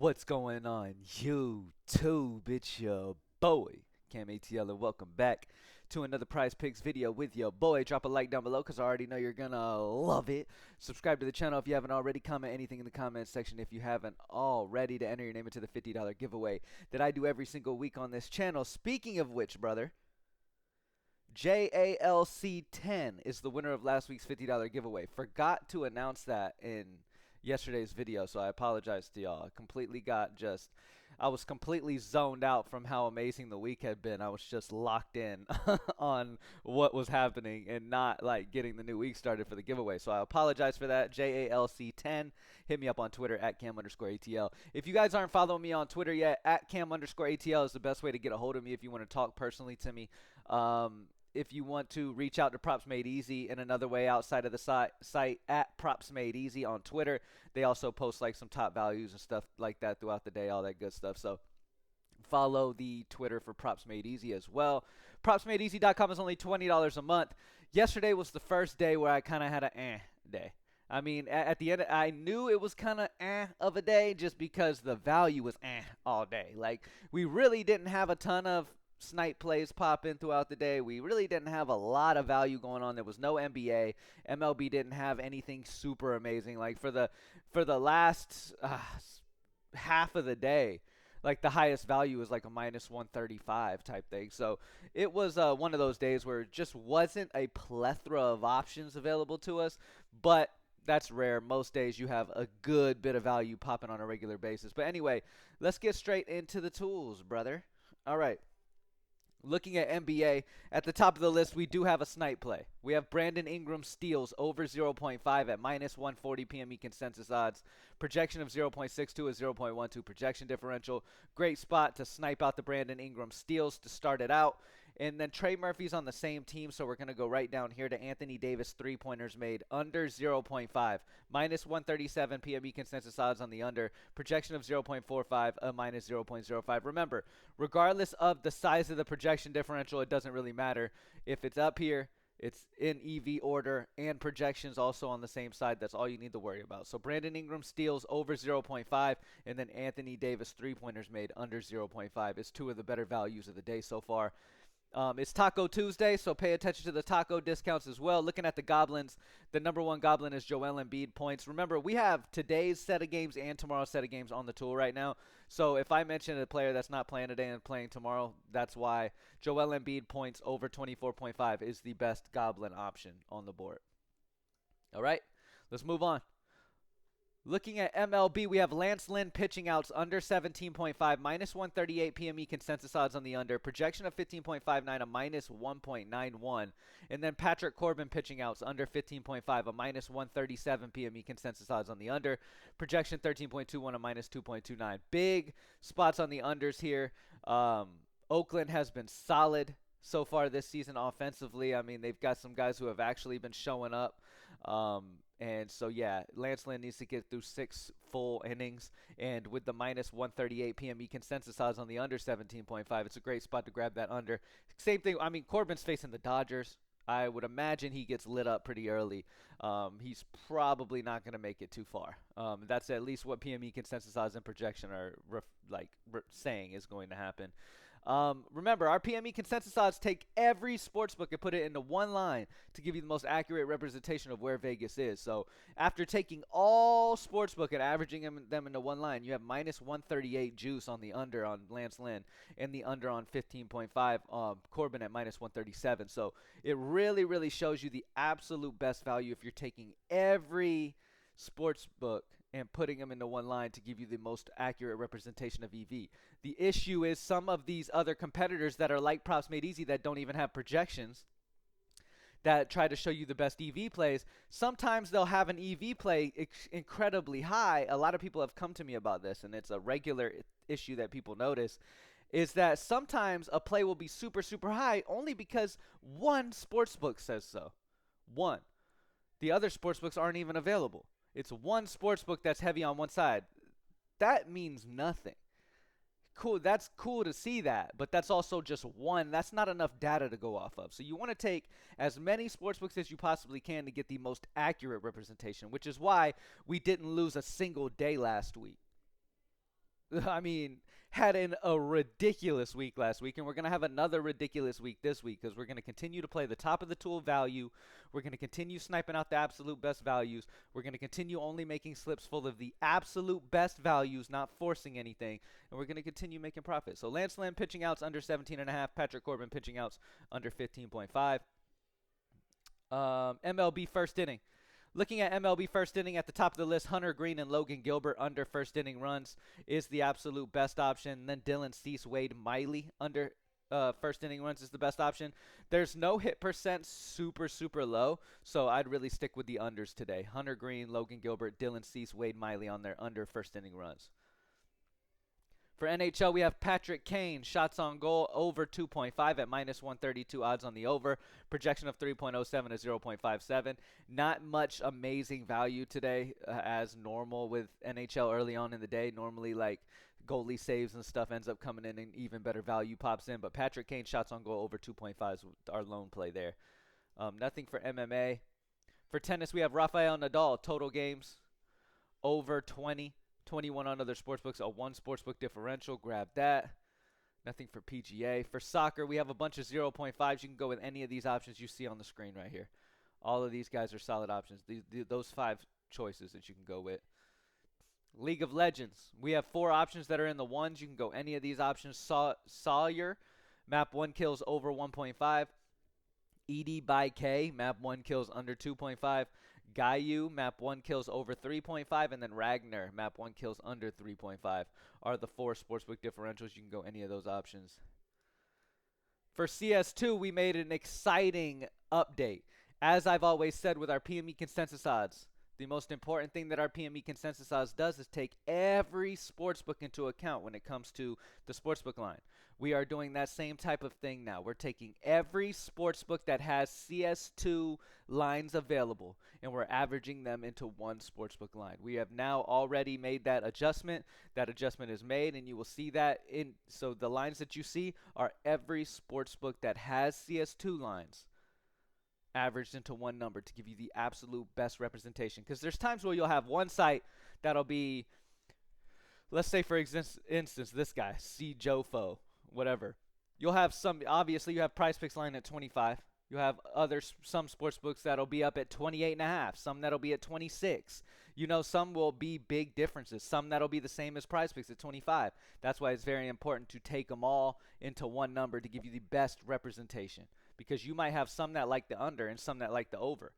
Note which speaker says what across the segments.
Speaker 1: What's going on, YouTube? It's your boy, CamATL, and welcome back to another Prizepicks video with your boy. Drop a like down below because I already know you're gonna love it. Subscribe to the channel if you haven't already. Comment anything in the comments section if you haven't already to enter your name into the $50 giveaway that I do every single week on this channel. Speaking of which, brother, JALC10 is the winner of last week's $50 giveaway. Forgot to announce that in yesterday's video, so I apologize to y'all. I was completely zoned out from how amazing the week had been. I was just locked in on what was happening and not like getting the new week started for the giveaway. So I apologize for that. JALC10. Hit me up on Twitter at Cam_ATL. If you guys aren't following me on Twitter yet, at Cam_ATL is the best way to get a hold of me if you want to talk personally to me. If you want to reach out to Props Made Easy in another way outside of the site at Props Made Easy on Twitter. They also post like some top values and stuff like that throughout the day, all that good stuff. So follow the Twitter for Props Made Easy as well. PropsMadeEasy.com is only $20 a month. Yesterday was the first day where I kind of had a day. I mean, at the end, I knew it was kind of of a day just because the value was all day. Like, we really didn't have a ton of snipe plays pop in throughout the day. We really didn't have a lot of value going on. There was no NBA. MLB didn't have anything super amazing. Like for the last half of the day, like the highest value was like a -135 type thing. So it was one of those days where it just wasn't a plethora of options available to us, but that's rare. Most days you have a good bit of value popping on a regular basis. But anyway, let's get straight into the tools, brother. All right. Looking at NBA, at the top of the list, we do have a snipe play. We have Brandon Ingram steals over 0.5 at -140 PME consensus odds. Projection of 0.62 is 0.12 projection differential. Great spot to snipe out the Brandon Ingram steals to start it out. And then Trey Murphy's on the same team, so we're going to go right down here to Anthony Davis three-pointers made under 0.5. -137 PME consensus odds on the under. Projection of 0.45, a -0.05. Remember, regardless of the size of the projection differential, it doesn't really matter. If it's up here, it's in EV order, and projections also on the same side. That's all you need to worry about. So Brandon Ingram steals over 0.5, and then Anthony Davis three-pointers made under 0.5 is two of the better values of the day so far. It's Taco Tuesday, so pay attention to the taco discounts as well. Looking at the Goblins, the number one Goblin is Joel Embiid points. Remember, we have today's set of games and tomorrow's set of games on the tool right now. So if I mention a player that's not playing today and playing tomorrow, that's why Joel Embiid points over 24.5 is the best Goblin option on the board. All right, let's move on. Looking at MLB, we have Lance Lynn pitching outs under 17.5, -138 PME consensus odds on the under. Projection of 15.59, a -1.91. And then Patrick Corbin pitching outs under 15.5, a -137 PME consensus odds on the under. Projection 13.21, a -2.29. Big spots on the unders here. Oakland has been solid so far this season offensively. I mean, they've got some guys who have actually been showing up. And so, yeah, Lance Lynn needs to get through 6 full innings. And with the -138 PME consensus odds on the under 17.5, it's a great spot to grab that under. Same thing. I mean, Corbin's facing the Dodgers. I would imagine he gets lit up pretty early. He's probably not going to make it too far. That's at least what PME consensus odds and projection are saying is going to happen. Remember, our PME consensus odds take every sportsbook and put it into one line to give you the most accurate representation of where Vegas is. So after taking all sportsbook and averaging them into one line, you have -138 juice on the under on Lance Lynn and the under on 15.5 Corbin at -137. So it really, really shows you the absolute best value if you're taking every sportsbook and putting them into one line to give you the most accurate representation of EV. The issue is some of these other competitors that are like Props Made Easy that don't even have projections that try to show you the best EV plays. Sometimes they'll have an EV play incredibly high. A lot of people have come to me about this, and it's a regular issue that people notice, is that sometimes a play will be super, super high only because one sportsbook says so. One. The other sportsbooks aren't even available. It's one sportsbook that's heavy on one side. That means nothing. Cool, that's cool to see that, but that's also just one. That's not enough data to go off of. So you want to take as many sportsbooks as you possibly can to get the most accurate representation, which is why we didn't lose a single day last week. I mean, had a ridiculous week last week, and we're going to have another ridiculous week this week because we're going to continue to play the top of the tool value. We're going to continue sniping out the absolute best values. We're going to continue only making slips full of the absolute best values, not forcing anything, and we're going to continue making profit. So Lance Lynn pitching outs under 17.5, Patrick Corbin pitching outs under 15.5. MLB first inning. Looking at MLB first inning at the top of the list, Hunter Green and Logan Gilbert under first inning runs is the absolute best option. Then Dylan Cease, Wade Miley under first inning runs is the best option. There's no hit percent super, super low, so I'd really stick with the unders today. Hunter Green, Logan Gilbert, Dylan Cease, Wade Miley on their under first inning runs. For NHL, we have Patrick Kane, shots on goal over 2.5 at minus 132 odds on the over. Projection of 3.07 to 0.57. Not much amazing value today as normal with NHL early on in the day. Normally, like, goalie saves and stuff ends up coming in and even better value pops in. But Patrick Kane, shots on goal over 2.5 is our lone play there. Nothing for MMA. For tennis, we have Rafael Nadal, total games over 20. 21 on other sportsbooks, a 1 sportsbook differential. Grab that. Nothing for PGA. For soccer, we have a bunch of 0.5s. You can go with any of these options you see on the screen right here. All of these guys are solid options. Those 5 choices that you can go with. League of Legends, we have 4 options that are in the ones. You can go any of these options. Sawyer, map 1 kills over 1.5. ED by K, map 1 kills under 2.5. Gayu, map 1 kills over 3.5, and then Ragnar, map 1 kills under 3.5 are the 4 sportsbook differentials. You can go any of those options. For CS2, we made an exciting update. As I've always said with our PME consensus odds, the most important thing that our PME consensus odds does is take every sportsbook into account when it comes to the sportsbook line. We are doing that same type of thing now. We're taking every sportsbook that has CS2 lines available, and we're averaging them into one sportsbook line. We have now already made that adjustment. That adjustment is made, and you will see that in. So the lines that you see are every sportsbook that has CS2 lines averaged into one number to give you the absolute best representation. Because there's times where you'll have one site that'll be, let's say for instance, this guy, C. Jofo, whatever. You'll have some, obviously you have Prizepicks line at 25. You have some sports books that'll be up at 28.5, some that'll be at 26. You know, some will be big differences, some that'll be the same as Prizepicks at 25. That's why it's very important to take them all into one number to give you the best representation, because you might have some that like the under and some that like the over.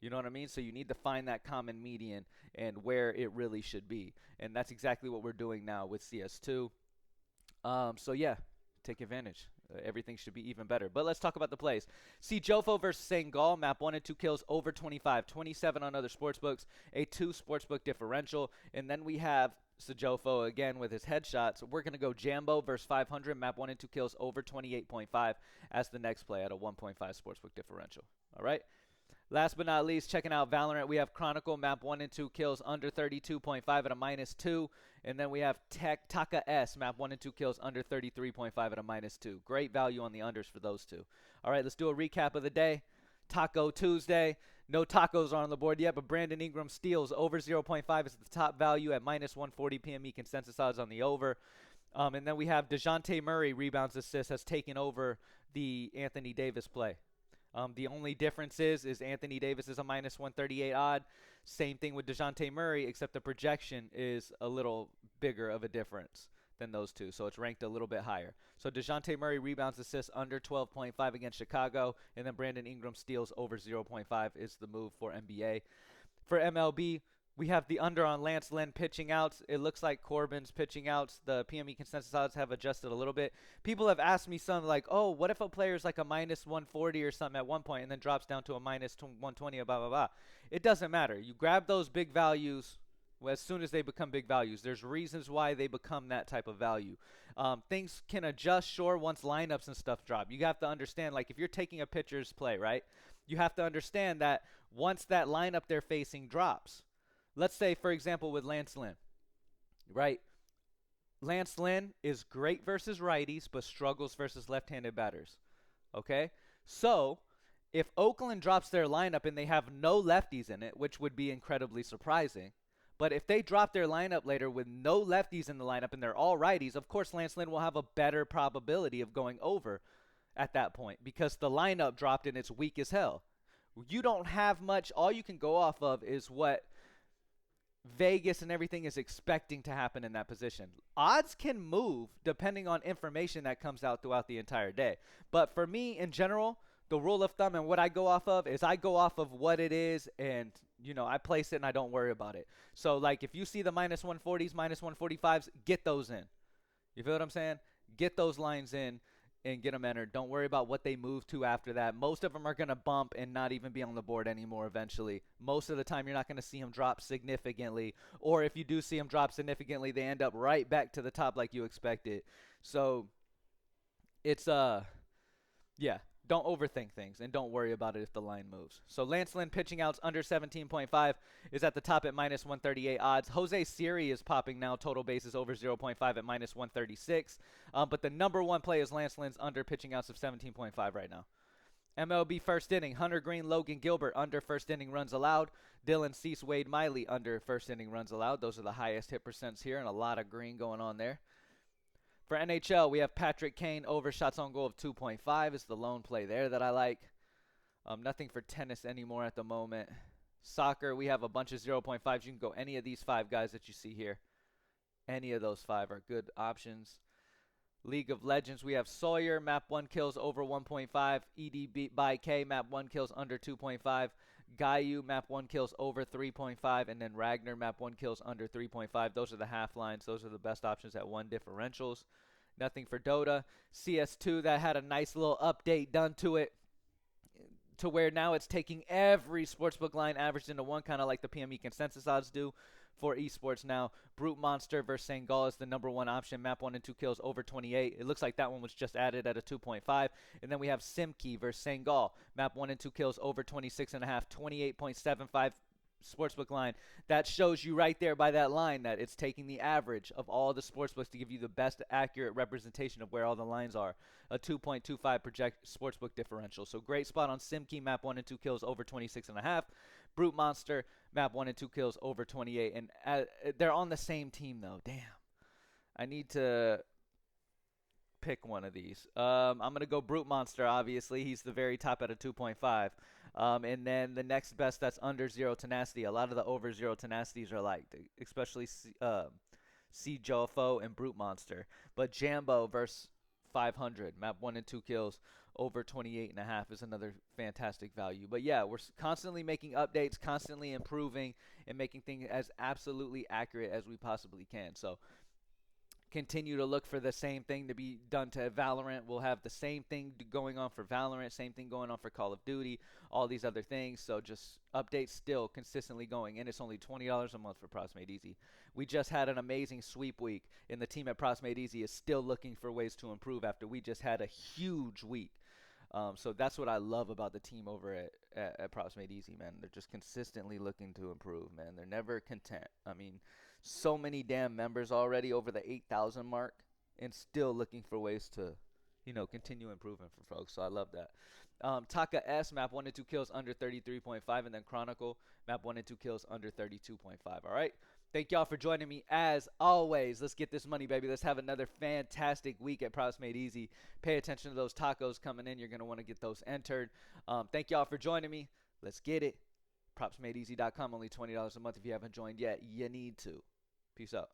Speaker 1: You know what I mean? So you need to find that common median and where it really should be. And that's exactly what we're doing now with CS2. So yeah, take advantage. Everything should be even better. But let's talk about the plays. See Jofo versus Sengal, map 1 and 2 kills over 25, 27 on other sportsbooks, a 2 sportsbook differential. And then we have Sejofo again with his headshots. We're going to go Jambo versus 500, map 1 and 2 kills over 28.5 as the next play at a 1.5 sportsbook differential. All right. Last but not least, checking out Valorant, we have Chronicle, map 1 and 2 kills under 32.5 at a -2. And then we have Taka S, map 1 and 2 kills under 33.5 at a -2. Great value on the unders for those two. All right, let's do a recap of the day. Taco Tuesday. No tacos are on the board yet, but Brandon Ingram steals over 0.5 is the top value at -140 PME consensus odds on the over. And then we have DeJounte Murray, rebounds, assists, has taken over the Anthony Davis play. The only difference is Anthony Davis is a -138 odd. Same thing with DeJounte Murray, except the projection is a little bigger of a difference than those two. So it's ranked a little bit higher. So DeJounte Murray rebounds, assists under 12.5 against Chicago. And then Brandon Ingram steals over 0.5 is the move for NBA. For MLB, we have the under on Lance Lynn pitching outs. It looks like Corbin's pitching outs. The PME consensus odds have adjusted a little bit. People have asked me something like, oh, what if a player's like a -140 or something at one point and then drops down to a -120 or blah, blah, blah. It doesn't matter. You grab those big values as soon as they become big values. There's reasons why they become that type of value. Things can adjust, sure, once lineups and stuff drop. You have to understand, like if you're taking a pitcher's play, right, you have to understand that once that lineup they're facing drops, let's say, for example, with Lance Lynn, right? Lance Lynn is great versus righties, but struggles versus left-handed batters, okay? So if Oakland drops their lineup and they have no lefties in it, which would be incredibly surprising, But if they drop their lineup later with no lefties in the lineup and they're all righties, of course Lance Lynn will have a better probability of going over at that point because the lineup dropped and it's weak as hell. You don't have much. All you can go off of is what Vegas and everything is expecting to happen in that position. Odds can move depending on information that comes out throughout the entire day. But for me, in general, the rule of thumb and what I go off of is I go off of what it is and, I place it and I don't worry about it. So, like, if you see the minus 140s, minus 145s, get those in. You feel what I'm saying? Get those lines in and get them entered. Don't worry about what they move to after that. Most of them are going to bump and not even be on the board anymore eventually. Most of the time, you're not going to see them drop significantly. Or if you do see them drop significantly, they end up right back to the top like you expected. So, it's, yeah. Don't overthink things and don't worry about it if the line moves. So Lance Lynn pitching outs under 17.5 is at the top at minus 138 odds. Jose Siri is popping now, total bases over 0.5 at minus 136. But the number one play is Lance Lynn's under pitching outs of 17.5 right now. MLB first inning, Hunter Green, Logan Gilbert under first inning runs allowed. Dylan Cease, Wade Miley under first inning runs allowed. Those are the highest hit percents here and a lot of green going on there. For NHL, we have Patrick Kane over shots on goal of 2.5 is the lone play there that I like. Nothing for tennis anymore at the moment. Soccer, we have a bunch of 0.5s. You can go any of these 5 guys that you see here. Any of those 5 are good options. League of Legends, we have Sawyer, map 1 kills over 1.5. EDB by K, map 1 kills under 2.5. Gayu, map 1 kills over 3.5. And then Ragnar, map 1 kills under 3.5. Those are the half lines. Those are the best options at 1 differentials. Nothing for Dota. CS2, that had a nice little update done to it to where now it's taking every sportsbook line averaged into one, kind of like the PME consensus odds do for esports now. Brute Monster versus Sangal is the number 1 option. Map 1 and 2 kills over 28. It looks like that one was just added at a 2.5. And then we have Simkey versus Sangal. Map 1 and 2 kills over 26.5. 28.75 sportsbook line. That shows you right there by that line that it's taking the average of all the sportsbooks to give you the best accurate representation of where all the lines are. A 2.25 project sportsbook differential. So great spot on Simkey, map 1 and 2 kills over 26.5. Brute Monster, map 1 and 2 kills over 28. And they're on the same team though. Damn. I need to pick one of these. I'm going to go Brute Monster, obviously. He's the very top at a 2.5. And then the next best that's under 0 tenacity. A lot of the over 0 tenacities are liked, especially C. Jofo and Brute Monster. But Jambo versus 500, map 1 and 2 kills over 28.5 is another fantastic value. But yeah, we're constantly making updates, constantly improving, and making things as absolutely accurate as we possibly can. So continue to look for the same thing to be done to Valorant. We'll have the same thing going on for Valorant, same thing going on for Call of Duty, all these other things. So just updates still consistently going, and it's only $20 a month for Props Made Easy. We just had an amazing sweep week, and the team at Props Made Easy is still looking for ways to improve after we just had a huge week. So that's what I love about the team over at Props Made Easy, man. They're just consistently looking to improve, man. They're never content. I mean, so many damn members already over the 8,000 mark and still looking for ways to, continue improving for folks. So I love that. Taka S, map 1 and 2 kills under 33.5. And then Chronicle, map 1 and 2 kills under 32.5. All right. Thank y'all for joining me as always. Let's get this money, baby. Let's have another fantastic week at Props Made Easy. Pay attention to those tacos coming in. You're going to want to get those entered. Thank y'all for joining me. Let's get it. PropsMadeEasy.com, only $20 a month if you haven't joined yet. You need to. Peace out.